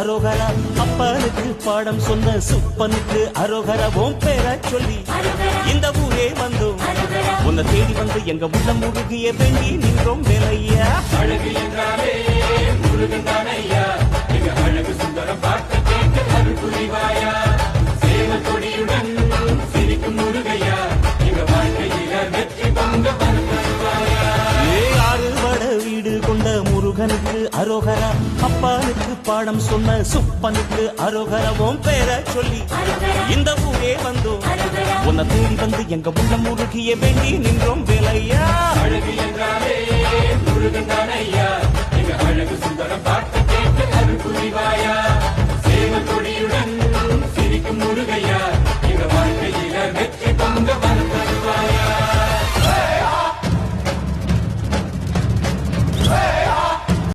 அரோகரா, அப்பனுக்கு பாடம் சொன்ன சுப்பனுக்கு அரோகரா. உன் பேரை சொல்லி இந்த ஊரே வந்தோம், உன்னை தேடி வந்து எங்க உள்ளம் முருகிய வேண்டி நின்றோம் வேலையா. அழகு என்றாலே முருகன் தானையா, எங்க அழகு சுந்தரம் பார்க்க கேட்டு அருள் புரிவாயா. சேவல் கொடியுடன் சிரிக்கும் முருகையா, எங்க வாழ்க்கையில வெற்றி பங்க வருவாயா. ஆறுபட வீடு கொண்ட முருகனுக்கு அரோகரா, அப்பனுக்கு பாடம் சொன்ன சுப்பனுக்கு அரோகரா. உன் பேரை சொல்லி இந்த ஊரே வந்தோம், உன்னை தேடி வந்து எங்க உள்ளம் முருகிய வேண்டி நின்றோம் வேலையா. அழகு என்றாலே முருகன் தானையா,